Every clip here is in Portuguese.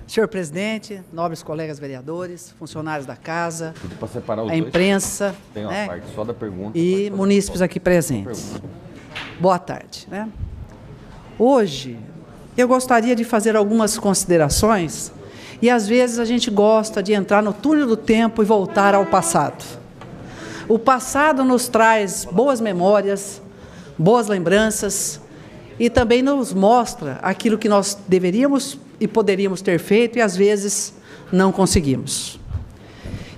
Senhor presidente, nobres colegas vereadores, funcionários da casa, Para separar os a imprensa, tem uma parte só da pergunta e munícipes aqui presentes. Boa tarde. Hoje, eu gostaria de fazer algumas considerações, e às vezes a gente gosta de entrar no túnel do tempo e voltar ao passado. O passado nos traz boas memórias, boas lembranças, e também nos mostra aquilo que nós deveríamos e poderíamos ter feito e às vezes não conseguimos.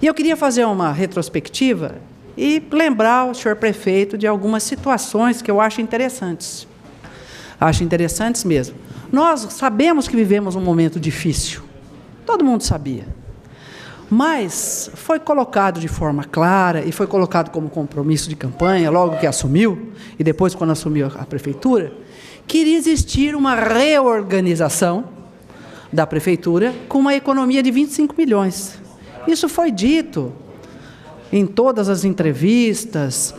E eu queria fazer uma retrospectiva e lembrar o senhor prefeito de algumas situações que eu acho interessantes. Acho interessantes mesmo. Nós sabemos que vivemos um momento difícil, todo mundo sabia, mas foi colocado de forma clara e foi colocado como compromisso de campanha, logo que assumiu, e depois quando assumiu a prefeitura, que iria existir uma reorganização da prefeitura com uma economia de 25 milhões. Isso foi dito em todas as entrevistas,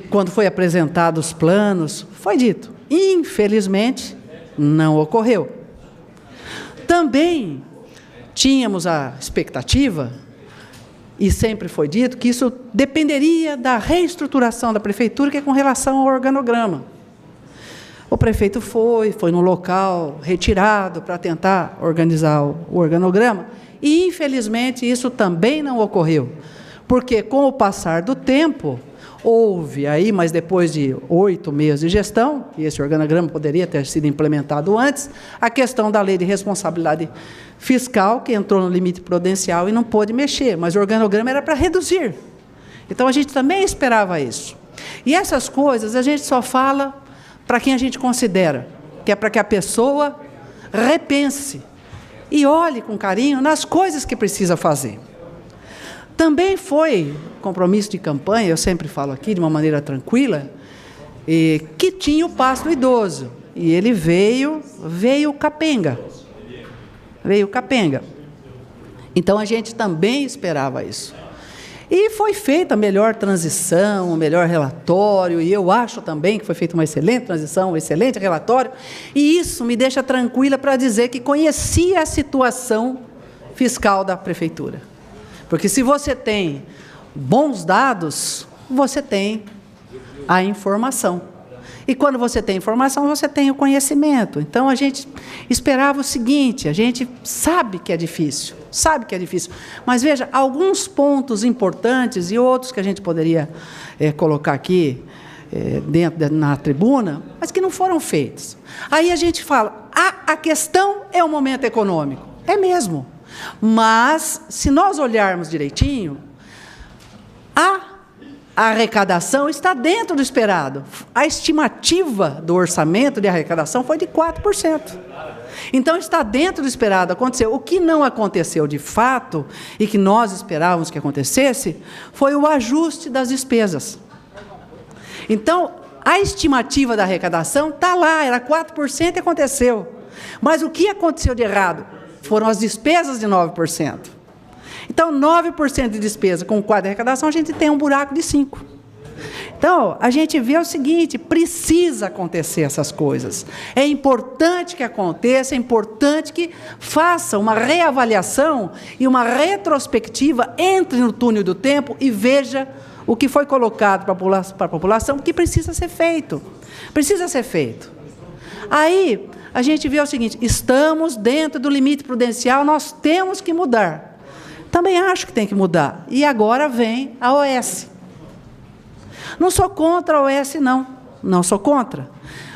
quando foi apresentado os planos, foi dito. Infelizmente, não ocorreu. Também tínhamos a expectativa, e sempre foi dito, que isso dependeria da reestruturação da prefeitura, que é com relação ao organograma. O prefeito foi no local retirado para tentar organizar o organograma, e infelizmente isso também não ocorreu, porque com o passar do tempo, houve aí, mas depois de 8 meses de gestão, e esse organograma poderia ter sido implementado antes, a questão da lei de responsabilidade fiscal, que entrou no limite prudencial e não pôde mexer, mas o organograma era para reduzir. Então a gente também esperava isso. E essas coisas a gente só fala para quem a gente considera, que é para que a pessoa repense e olhe com carinho nas coisas que precisa fazer. Também foi compromisso de campanha, eu sempre falo aqui de uma maneira tranquila, que tinha o passo do idoso, e ele veio capenga. Veio capenga. Então a gente também esperava isso. E foi feita a melhor transição, o melhor relatório, e eu acho também que foi feita uma excelente transição, um excelente relatório, e isso me deixa tranquila para dizer que conhecia a situação fiscal da prefeitura. Porque se você tem bons dados, você tem a informação. E quando você tem informação, você tem o conhecimento. Então, a gente esperava o seguinte, a gente sabe que é difícil, mas veja, alguns pontos importantes e outros que a gente poderia colocar aqui na tribuna, mas que não foram feitos. Aí a gente fala, a questão é o momento econômico. É mesmo. Mas, se nós olharmos direitinho, a arrecadação está dentro do esperado. A estimativa do orçamento de arrecadação foi de 4%. Então, está dentro do esperado acontecer. O que não aconteceu de fato, e que nós esperávamos que acontecesse, foi o ajuste das despesas. Então, a estimativa da arrecadação está lá, era 4% e aconteceu. Mas o que aconteceu de errado? Foram as despesas de 9%. Então, 9% de despesa com o quadro de arrecadação, a gente tem um buraco de 5%. Então, a gente vê o seguinte, precisa acontecer essas coisas. É importante que aconteça, é importante que faça uma reavaliação e uma retrospectiva, entre no túnel do tempo e veja o que foi colocado para a população, que precisa ser feito. Precisa ser feito. Aí, a gente vê o seguinte, estamos dentro do limite prudencial, nós temos que mudar. Também acho que tem que mudar. E agora vem a OS. Não sou contra a OS, não sou contra.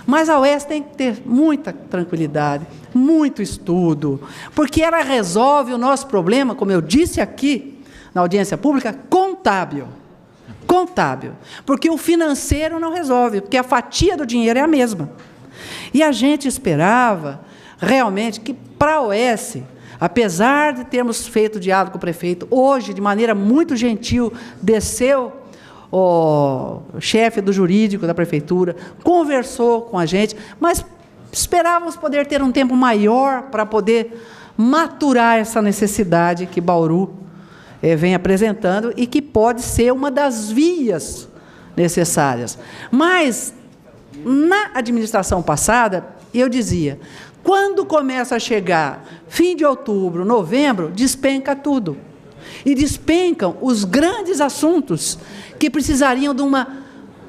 Mas a OS tem que ter muita tranquilidade, muito estudo, porque ela resolve o nosso problema, como eu disse aqui, na audiência pública, contábil. Contábil. Porque o financeiro não resolve, porque a fatia do dinheiro é a mesma. E a gente esperava, realmente, que para a OS, apesar de termos feito diálogo com o prefeito, hoje, de maneira muito gentil, desceu o chefe do jurídico da prefeitura, conversou com a gente, mas esperávamos poder ter um tempo maior para poder maturar essa necessidade que Bauru vem apresentando e que pode ser uma das vias necessárias. Mas, na administração passada, eu dizia, Quando começa a chegar fim de outubro, novembro, despenca tudo. E despencam os grandes assuntos que precisariam de um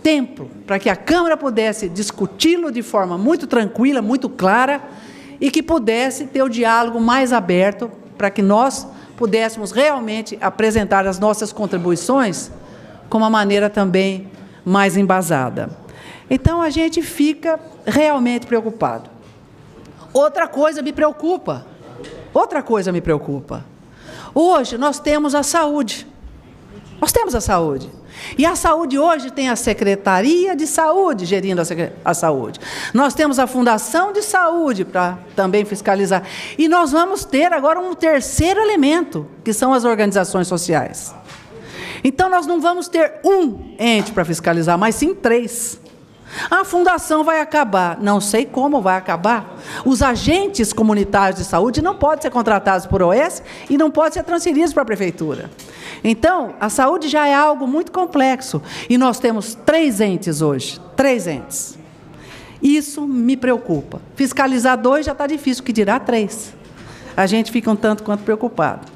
tempo para que a Câmara pudesse discuti-lo de forma muito tranquila, muito clara, e que pudesse ter o diálogo mais aberto para que nós pudéssemos realmente apresentar as nossas contribuições com uma maneira também mais embasada. Então, a gente fica realmente preocupado. Outra coisa me preocupa. Hoje, nós temos a saúde. E a saúde hoje tem a Secretaria de Saúde gerindo a saúde. Nós temos a Fundação de Saúde para também fiscalizar. E nós vamos ter agora um terceiro elemento, que são as organizações sociais. Então, nós não vamos ter um ente para fiscalizar, mas sim 3. A fundação vai acabar, não sei como vai acabar. Os agentes comunitários de saúde não podem ser contratados por OS e não podem ser transferidos para a prefeitura. Então, a saúde já é algo muito complexo. E nós temos 3 entes hoje, 3 entes. Isso me preocupa. Fiscalizar 2 já está difícil, que dirá 3. A gente fica um tanto quanto preocupado.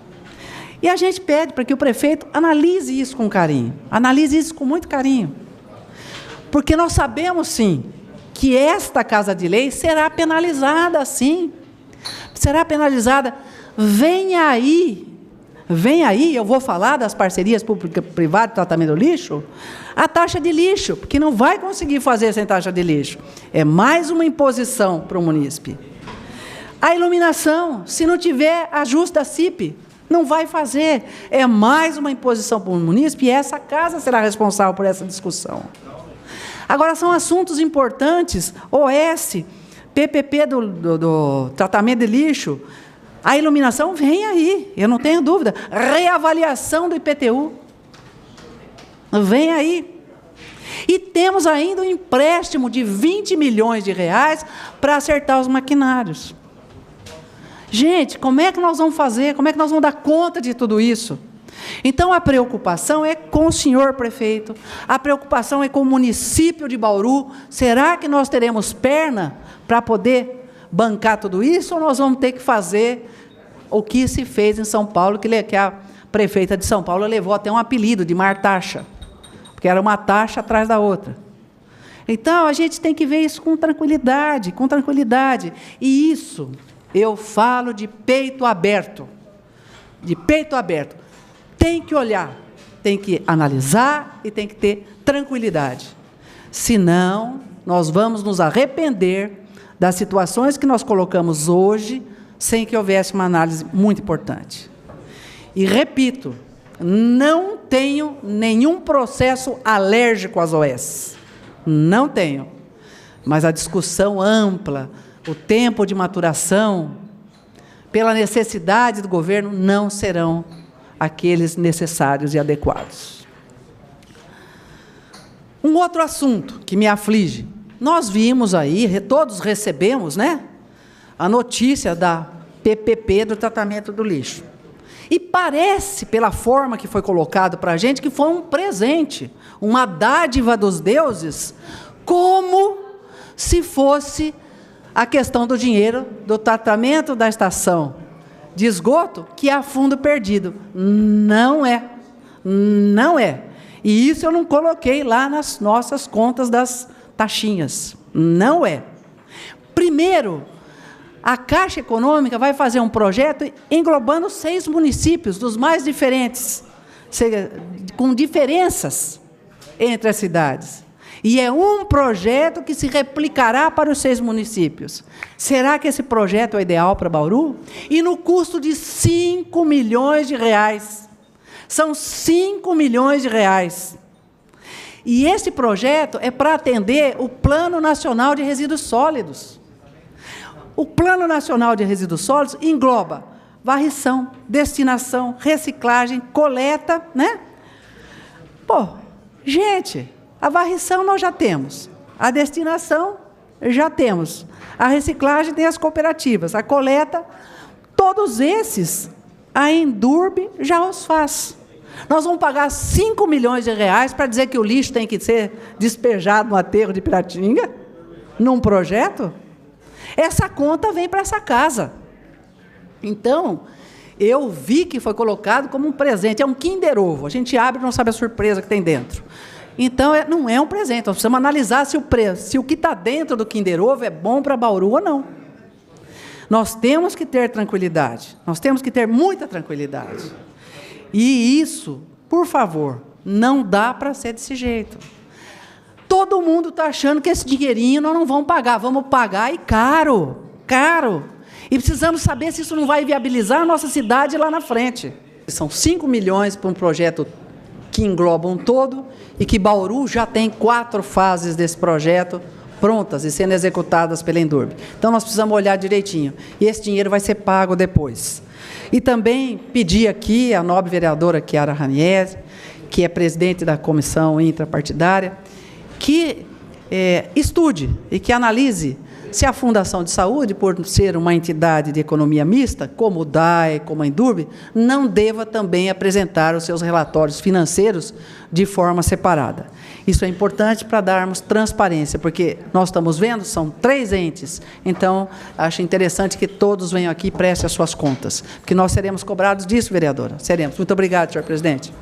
E a gente pede para que o prefeito analise isso com carinho, analise isso com muito carinho. Porque nós sabemos, sim, que esta Casa de Lei será penalizada, sim. Será penalizada. Vem aí, eu vou falar das parcerias público-privadas de tratamento do lixo, a taxa de lixo, porque não vai conseguir fazer sem taxa de lixo. É mais uma imposição para o munícipe. A iluminação, se não tiver ajuste da CIP, não vai fazer. É mais uma imposição para o munícipe e essa casa será responsável por essa discussão. Agora, são assuntos importantes, OS, PPP do tratamento de lixo, a iluminação vem aí, eu não tenho dúvida, reavaliação do IPTU, vem aí. E temos ainda um empréstimo de 20 milhões de reais para acertar os maquinários. Gente, como é que nós vamos fazer? Como é que nós vamos dar conta de tudo isso? Então, a preocupação é com o senhor prefeito, a preocupação é com o município de Bauru. Será que nós teremos perna para poder bancar tudo isso, ou nós vamos ter que fazer o que se fez em São Paulo, que a prefeita de São Paulo levou até um apelido de Martaxa, porque era uma taxa atrás da outra. Então, a gente tem que ver isso com tranquilidade, e isso eu falo de peito aberto, Tem que olhar, tem que analisar e tem que ter tranquilidade. Senão, nós vamos nos arrepender das situações que nós colocamos hoje, sem que houvesse uma análise muito importante. E, repito, não tenho nenhum processo alérgico às OS. Não tenho. Mas a discussão ampla, o tempo de maturação, pela necessidade do governo, não serão aqueles necessários e adequados. Um outro assunto que me aflige. Nós vimos aí, todos recebemos, né, a notícia da PPP do tratamento do lixo. E parece, pela forma que foi colocado para a gente, que foi um presente, uma dádiva dos deuses, como se fosse a questão do dinheiro do tratamento da estação de esgoto, que é a fundo perdido. Não é. E isso eu não coloquei lá nas nossas contas das taxinhas. Não é. Primeiro, a Caixa Econômica vai fazer um projeto englobando 6 municípios, dos mais diferentes, com diferenças entre as cidades. E é um projeto que se replicará para os 6 municípios. Será que esse projeto é ideal para Bauru? E no custo de 5 milhões de reais. São 5 milhões de reais. E esse projeto é para atender o Plano Nacional de Resíduos Sólidos. O Plano Nacional de Resíduos Sólidos engloba varrição, destinação, reciclagem, coleta, né? Pô, gente, a varrição nós já temos, a destinação já temos, a reciclagem tem as cooperativas, a coleta, todos esses, a Endurbe já os faz. Nós vamos pagar 5 milhões de reais para dizer que o lixo tem que ser despejado no aterro de Piratinga, num projeto? essa conta vem para essa casa. Então, eu vi que foi colocado como um presente, é um Kinder Ovo. A gente abre e não sabe a surpresa que tem dentro. Então, não é um presente. Nós precisamos analisar se o que está dentro do Kinder Ovo é bom para Bauru ou não. Nós temos que ter tranquilidade. Nós temos que ter muita tranquilidade. E isso, por favor, não dá para ser desse jeito. Todo mundo está achando que esse dinheirinho nós não vamos pagar. Vamos pagar e caro, caro. E precisamos saber se isso não vai viabilizar a nossa cidade lá na frente. São 5 milhões para um projeto que engloba um todo e que Bauru já tem 4 fases desse projeto prontas e sendo executadas pela Endurbe. Então, nós precisamos olhar direitinho. E esse dinheiro vai ser pago depois. E também pedir aqui à nobre vereadora Chiara Ranieri, que é presidente da comissão intrapartidária, que estude e que analise se a Fundação de Saúde, por ser uma entidade de economia mista, como o DAE, como a Endurbe, não deva também apresentar os seus relatórios financeiros de forma separada. Isso é importante para darmos transparência, porque nós estamos vendo, são 3 entes, então, acho interessante que todos venham aqui e prestem as suas contas, porque nós seremos cobrados disso, vereadora, seremos. Muito obrigado, senhor presidente.